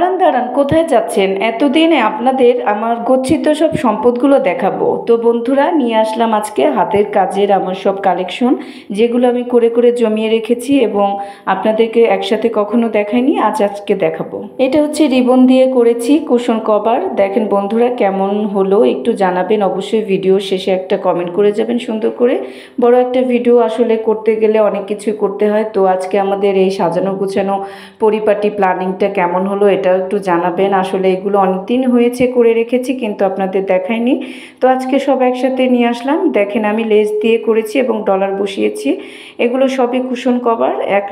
দাঁড়ান দাঁড়ান, কোথায় যাচ্ছেন? এতদিনে আপনাদের আমার গচ্ছিত সব সম্পদগুলো দেখাবো। তো বন্ধুরা, নিয়ে আসলাম আজকে হাতের কাজের আমার সব কালেকশন, যেগুলো আমি করে করে জমিয়ে রেখেছি এবং আপনাদেরকে একসাথে কখনো দেখাইনি, আজকে দেখাবো। এটা হচ্ছে রিবন দিয়ে করেছি কুশন কভার। দেখেন বন্ধুরা কেমন হলো একটু জানাবেন, অবশ্যই ভিডিও শেষে একটা কমেন্ট করে যাবেন সুন্দর করে। বড় একটা ভিডিও আসলে করতে গেলে অনেক কিছুই করতে হয়। তো আজকে আমাদের এই সাজানো গুছানো পরিপাটি প্ল্যানিংটা কেমন হলো এটাও একটু জানাবেন। আসলে এগুলো অনেক দিন হয়েছে করে রেখেছি, কিন্তু আপনাদের দেখাইনি। তো আজকে সব একসাথে নিয়ে আসলাম। দেখেন আমি লেস দিয়ে করেছি এবং ডলার বসিয়েছি। এগুলো সবই কুশন কভার, এক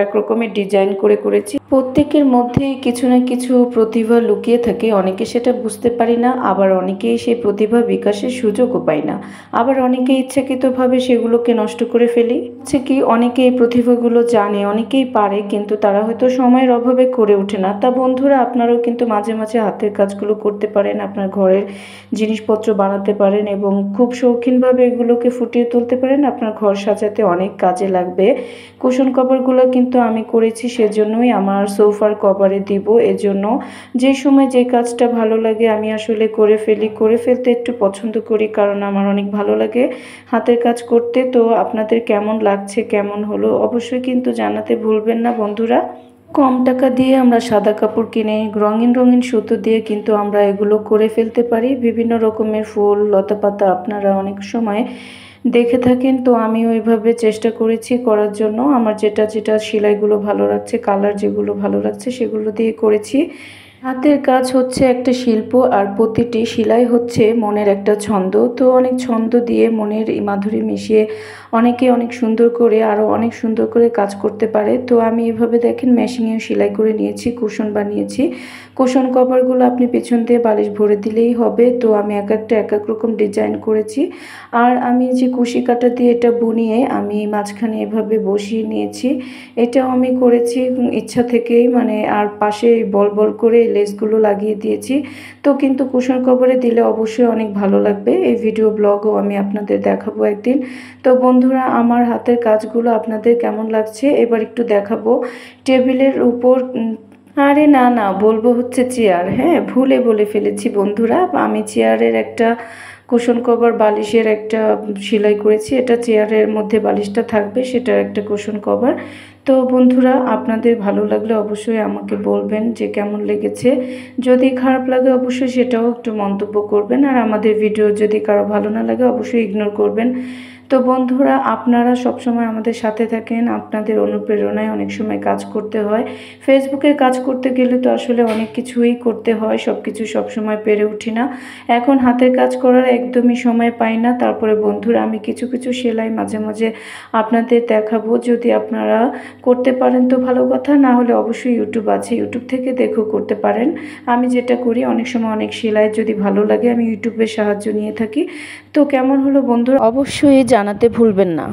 এক রকমের ডিজাইন করে করেছি। প্রত্যেকের মধ্যেই কিছু না কিছু প্রতিভা লুকিয়ে থাকে, অনেকে সেটা বুঝতে পারি না, আবার অনেকেই সেই প্রতিভা বিকাশের সুযোগও পায় না, আবার অনেকে ইচ্ছাকৃতভাবে সেগুলোকে নষ্ট করে ফেলি। হচ্ছে কি, অনেকে এই প্রতিভাগুলো জানে, অনেকেই পারে, কিন্তু তারা হয়তো সময়ের অভাবে করে ওঠে না। তা বন্ধুরা, আপনারাও কিন্তু মাঝে মাঝে হাতের কাজগুলো করতে পারেন, আপনার ঘরের জিনিসপত্র বানাতে পারেন এবং খুব শৌখিনভাবে এগুলোকে ফুটিয়ে তুলতে পারেন। আপনার ঘর সাজাতে অনেক কাজে লাগবে। কুশন কভারগুলো কিন্তু আমি করেছি, সেজন্যই আমার সোফার কভারে দিব। এজন্য যে সময় যে কাজটা ভালো লাগে আমি আসলে করে ফেলি, করে ফেলতে একটু পছন্দ করি, কারণ আমার অনেক ভালো লাগে হাতের কাজ করতে। তো আপনাদের কেমন লাগছে, কেমন হলো অবশ্যই কিন্তু জানাতে ভুলবেন না বন্ধুরা। কম টাকা দিয়ে আমরা সাদা কাপড় কিনে রঙিন রঙিন সুতো দিয়ে কিন্তু আমরা এগুলো করে ফেলতে পারি। বিভিন্ন রকমের ফুল লতাপাতা আপনারা অনেক সময় দেখে থাকেন, তো আমি ওইভাবে চেষ্টা করেছি করার জন্য। আমার যেটা যেটা সেলাইগুলো ভালো লাগছে, কালার যেগুলো ভালো লাগছে সেগুলো দিয়ে করেছি। হাতের কাজ হচ্ছে একটা শিল্প, আর প্রতিটি সেলাই হচ্ছে মনের একটা ছন্দ। তো অনেক ছন্দ দিয়ে মনের মাধুরী মিশিয়ে অনেকে অনেক সুন্দর করে আরও অনেক সুন্দর করে কাজ করতে পারে। তো আমি এভাবে দেখেন মেশিনেও সেলাই করে নিয়েছি, কুশন বানিয়েছি। কুশন কভারগুলো আপনি পেছন দিয়ে বালিশ ভরে দিলেই হবে। তো আমি এক এক রকম ডিজাইন করেছি। আর আমি যে কুশি কাটা দিয়ে এটা বুনিয়ে আমি মাঝখানে এভাবে বসিয়ে নিয়েছি। এটাও আমি করেছি ইচ্ছা থেকেই, মানে আর পাশে বল বল করে লেসগুলো লাগিয়ে দিয়েছি। তো কিন্তু কুশন কভারে দিলে অবশ্যই অনেক ভালো লাগবে। এই ভিডিও ব্লগও আমি আপনাদের দেখাবো একদিন। তো বন্ধুরা, আমার হাতের কাজগুলো আপনাদের কেমন লাগছে এবার একটু দেখাবো। টেবিলের উপর আরে না না, বলবো হচ্ছে চেয়ার, হ্যাঁ ভুলে বলে ফেলেছি বন্ধুরা। আমি চেয়ারের একটা কুশন কভার বালিশের একটা সেলাই করেছি, এটা চেয়ারের মধ্যে বালিশটা থাকবে, সেটার একটা কুশন কভার। তো বন্ধুরা, আপনাদের ভালো লাগলে অবশ্যই আমাকে বলবেন যে কেমন লেগেছে। যদি খারাপ লাগে অবশ্যই সেটাও একটু মন্তব্য করবেন, আর আমাদের ভিডিও যদি কারো ভালো না লাগে অবশ্যই ইগনোর করবেন। তো বন্ধুরা, আপনারা সবসময় আমাদের সাথে থাকেন, আপনাদের অনুপ্রেরণায় অনেক সময় কাজ করতে হয়। ফেসবুকে কাজ করতে গেলে তো আসলে অনেক কিছুই করতে হয়, সব কিছু সবসময় পেরে উঠি না। এখন হাতের কাজ করার একদমই সময় পাই না। তারপরে বন্ধুরা, আমি কিছু কিছু সেলাই মাঝে মাঝে আপনাদের দেখাবো, যদি আপনারা করতে পারেন তো ভালো কথা, না হলে অবশ্যই ইউটিউব আছে, ইউটিউব থেকে দেখেও করতে পারেন। আমি যেটা করি, অনেক সময় অনেক সেলাই যদি ভালো লাগে আমি ইউটিউবের সাহায্য নিয়ে থাকি। তো কেমন হলো বন্ধুরা অবশ্যই জানাতে ভুলবেন না।